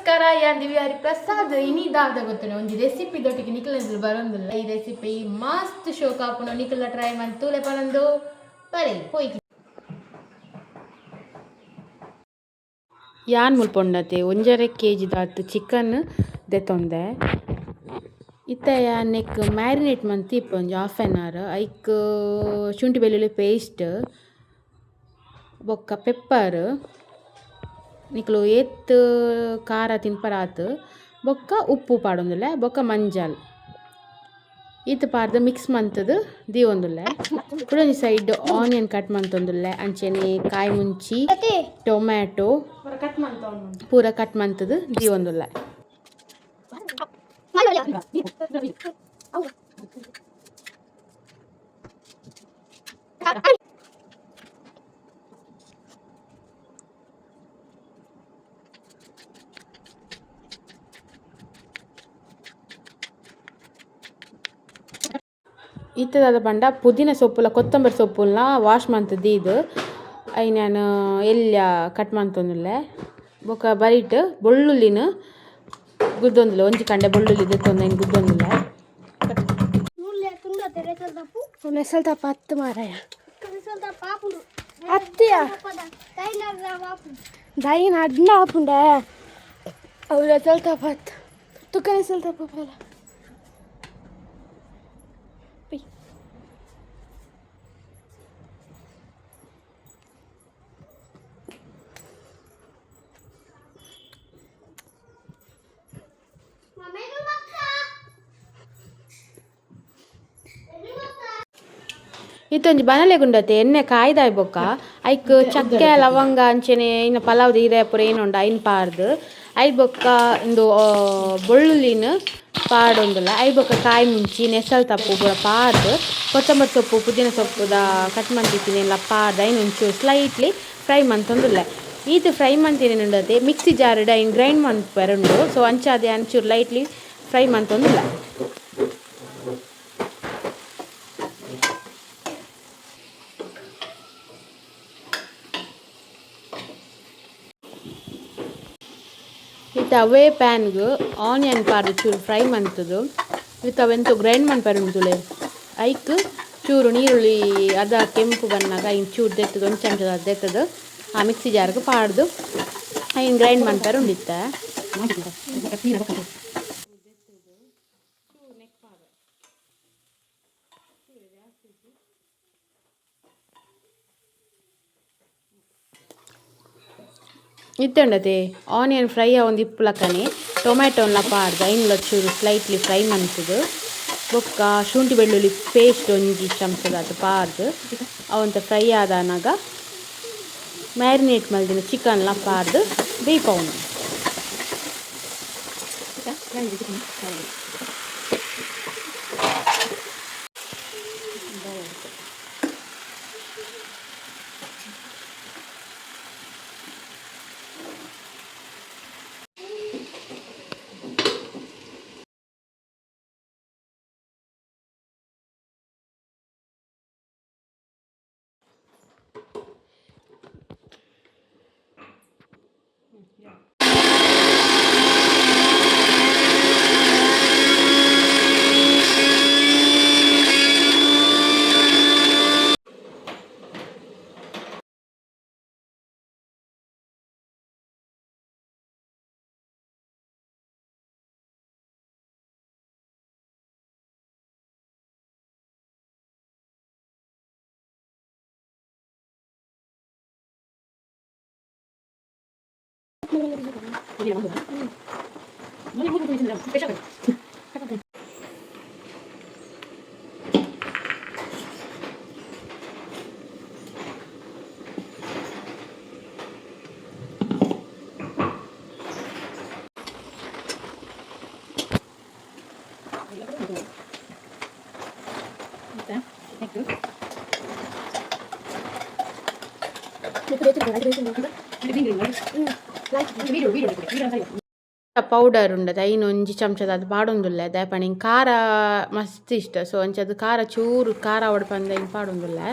ನಮಸ್ಕಾರ ಯಾನ್ ದಿವ್ಯ ಹರಿಪ್ರಸಾದ್ ಇನ್ನಿದಾದ ಗೊತ್ತುಂಡು ಒಂಜಿ ರೆಸಿಪಿ ದೊಟ್ಟಿಗೆ ನಿಖಿಲ್ ಬರೋಂದಿಲ್ಲ ಈ ರೆಸಿಪಿ ಮಸ್ತ್ ಶೋಕ್ ಆಪುಂಡು ನಿಖಿಲ್ ಟ್ರೈ ಮಾಡಿ ತೂಲೆ ಪನಂದು ಬರೀ ಹೋಯ್ ಯಾನ್ ಮುಲ್ಪೊಂಡತೆ 1.5 kg ದಾತ್ ಚಿಕನ್ ದೆತೊಂದೆ ಇತ್ತ ಯಾನೆಕ್ ಮ್ಯಾರಿನೇಟ್ ಮಂತ್ ಇಪ್ಪ ಒಂಜಿ ಹಾಫ್ ಆನ್ ಅವರ್ ಐಕ್ ಶುಂಠಿ ಬೆಳ್ಳುಳ್ಳಿ ಪೇಸ್ಟ್ ಬೊಕ್ಕ ಪೆಪ್ಪರ್ ನಿಕ್ಲು ಏತ್ ಖಾರ ತಿನ್ಪರಾತ್ ಬೊಕ್ಕ ಉಪ್ಪು ಪಾಡೊಂದುಲ್ಲೆ ಬೊಕ್ಕ ಮಂಜಲ್ ಈತ್ ಪಾರ್ದು ಮಿಕ್ಸ್ ಮಂತುದು ದೀವೊಂದುಲ್ಲೆ ಕುಡೊಂಜಿ ಸೈಡ್ ಆನಿಯನ್ ಕಟ್ ಮಂತೊಂದುಲ್ಲೆ ಅಂಚೆನೆ ಕಾಯಿ ಮುಂಚಿ ಟೊಮ್ಯಾಟೊ ಪೂರ ಕಟ್ ಮಂತುದು ದೀವೊಂದುಲ್ಲೆ ಇತ್ತದಾದ ಪಂಡ ಪುದೀನ ಸೊಪ್ಪುಲ ಕೊತ್ತಂಬರಿ ಸೊಪ್ಪುಲ್ನ ವಾಶ್ ಮಂತ್ ದೀದು ಅయి ನಾನು ಎಲ್ಯ ಕಟ್ ಮಂತೊಂದುಲ್ಲೆ ಬೊಕ ಬರಿಟ್ ಬೆಳ್ಳುಳ್ಳಿನ ಗುದ್ದೊಂದುಲ್ಲೆ ಒಂಜಿ ಕಂಡೆ ಬೆಳ್ಳುಳ್ಳಿ ದೆತ್ತೊಂದು ಅಯ್ನ ಗುದ್ದೊಂದುಲ್ಲೆ ನೆಸಲ್ ತಪ್ಪ ಹತ್ತು ಮಾರಾಯ ಹತ್ತಿಯ ದೈನ ಅಡ್ನ ಆಪುಂಡೆ ಅವ್ರ ನೆಸಲ್ ತಪ್ಪ ಹತ್ತು ತುಕ್ಕ ನೆಸಲ್ ತಪ್ಪ ಪಲ ಇತ್ತೊಂಜಿ ಬನಲೆ ಗುಂಡತೆ ಎಣ್ಣೆ ಕಾಯ್ದಾಯ್ ಬೊಕ್ಕ ಐಕ್ ಚಕ್ಕೆ ಲವಂಗ ಅಂಚೆನೆ ಇನ್ನ ಪಲಾವ್ದು ಹೀರೆ ಪೂರ ಏನುಂಡ ಐನ್ ಪಾರ್ದು ಐ ಬೊಕ್ಕ ಇಂದು ಬೆಳ್ಳುಳ್ಳಿನ ಪಾಡೊಂದುಲ್ಲ ಐ ಬೊಕ್ಕ ಕಾಯಿ ಮುಂಚಿ ನೆಸಲ್ ತಪ್ಪು ಪೂರ ಪಾರ್ದು ಕೊತ್ತಂಬರಿ ಸೊಪ್ಪು ಪುದೀನ ಸೊಪ್ಪುದ ಕಟ್ ಮಂತಿತ್ತಿನೆಲ್ಲ ಪಾರ್ದು ಐನ್ ಒಂಚೂರು ಸ್ಲೈಟ್ಲಿ ಫ್ರೈ ಮಂತೊಂದುಲ್ಲೆ ಈತ್ ಫ್ರೈ ಮಂತಿನೇನುಂಡತೆ ಮಿಕ್ಸಿ ಜಾರ್ಡ್ ಐನ್ ಗ್ರೈಂಡ್ ಮಂತ್ಪೆರುಂಡು ಸೊ ಅಂಚಾದೆ ಅಂಚೂರು ಲೈಟ್ಲಿ ಫ್ರೈ ಮಂತೊಂದುಲ್ಲೆ ಇತ್ತ ಅವೇ ಪ್ಯಾನ್ಗ್ ಆನಿಯನ್ ಪಾರ್ದು ಚೂರು ಫ್ರೈ ಮಂತುದು ಇತ್ತ ಅವೆಂತು ಗ್ರೈಂಡ್ ಮನ್ಪೆರುಂಡು ತುಲೆ ಐಕ್ ಚೂರು ನೀರುಳ್ಳಿ ಅದ ಕೆಂಪು ಬನ್ನಾಗ ಐನ್ ಚೂರು ದೆತ್ತದು ಒಂದು ಚಮಚದ ದೆತ್ತದು ಆ ಮಿಕ್ಸಿ ಜಾರ್ಗ್ ಪಾಡ್ದು ಐನ್ ಗ್ರೈಂಡ್ ಮನ್ಪೆರುಂಡು ಇತ್ತ ಇತ್ತಂಡತೆ ಆನಿಯನ್ ಫ್ರೈ ಒಂದು ಇಪ್ಪುಲಕ್ಕನೆ ಟೊಮ್ಯಾಟೊನ್ಲ ಪಾಡ್ದು ಐನ್ಲ ಚೂರು ಸ್ಲೈಟ್ಲಿ ಫ್ರೈ ಮಂತುದು ಬೊಕ್ಕ ಶುಂಠಿ ಬೆಳ್ಳುಳ್ಳಿ ಪೇಸ್ಟ್ ಒಂಜಿ ಚಮಚದ ಅದು ಪಾರ್ದು ಅವಂತ ಫ್ರೈ ಆದಾನಾಗ ಮ್ಯಾರಿನೇಟ್ ಮಲ್ದಿನ ಚಿಕನ್ಲ ಪಾರ್ದು ಬೇಯ್ಪವನು ಪೌಡರ್ ಉಂಡದ ಐನ್ ಒಂಜಿ ಚಮಚದ ಅದು ಪಾಡೊಂದುಲ್ಲೆ ದಾಯಪಂಡ ಹಿಂಗೆ ಖಾರ ಮಸ್ತ್ ಇಷ್ಟ ಸೊ ಅಂಚದು ಖಾರ ಚೂರು ಖಾರ ಹೊಡ್ಪಂದ ಹಿಂಗೆ ಪಾಡೊಂದುಲ್ಲೆ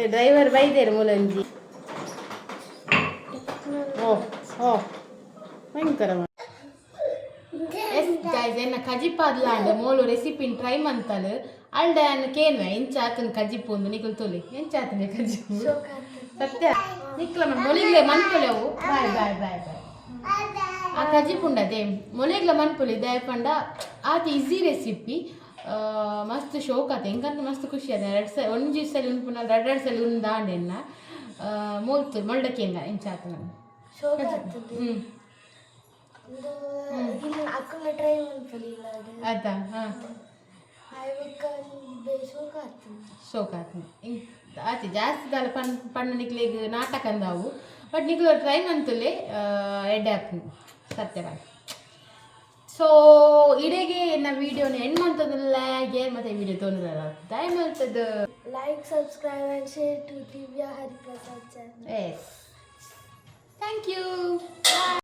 ಡ್ರೈವರ್ ಬೈದೇರು ಮೂಲಂಜಿ ಓ ಓ ಭಯಂಕರ ಎಸ್ ಗೈಸ್ ಎನ್ನ ಕಜಿಪಾದ್ಲ ಅಂಡ ಮೋಲು ರೆಸಿಪಿನ್ ಟ್ರೈ ಮಂತಲ್ ಅಲ್ಡ ಅನ್ನ ಕೇನ್ವೆ ಎಂಚಾತನ್ ಕಜಿಪು ಒಂದು ನಿಕುಲ್ ತೊಲಿ ಎಂಚಾತನೆ ಕಜಿಪು ಸತ್ಯ ನಿಕ್ಲ ಮೊಲಿಗ್ಲೆ ಮನ್ಪೊಲೆವು ಬಾಯ್ ಬಾಯ್ ಬಾಯ್ ಬಾಯ್ ಆ ಕಜಿಪುಂಡದೆ ಮೊಲಿಗ್ಲ ಮನ್ಪೊಲಿ ದಯಪಂಡ ಆತ ಈಸಿ ರೆಸಿಪಿ ಮಸ್ತ್ ಶೋಕ್ ಆತ ಎಂಕಂತ ಮಸ್ತ್ ಖುಷಿ ಅದ ಒಂಜಿ ಸಲ ಉಂಪುನ ಎರಡೆರಡು ಸಲ ಉಂದಾಂಡೆನ್ನ ಮೋಲ್ತು ಮೊಲ್ಡಕ್ಕೆಂಗ ಎಂಚಾತ ನಾನು ಆಯ್ತಾ ಹಾಂ ಶೋಕ್ ಆತ ಆತಿ ಜಾಸ್ತಿ ದಾಲ ಪಣ್ಣ ನಿಕ್ಲಿಗೆ ನಾಟಕ ಅಂದಾವು ಬಟ್ ನಿಕ್ಲು ಟ್ರೈ ಮಂತುಲೆ ಎಡ್ಡೆ ಆಪ್ನು ಸತ್ಯವಾಗಿ ಸೊ ಇಡೆಗೆ ನಾ ವಿಡಿಯೋನ ಎಂಡ್ ಮಾಡ್ತದಲ್ಲ ಗೇರ್ ಮತ್ತೆ ವಿಡಿಯೋ ತೊಂದ್ರೆ ದಯ ಮಾಡ್ತದ like subscribe and share to Divya Hariprasad channel ಎಸ್ ಥ್ಯಾಂಕ್ ಯು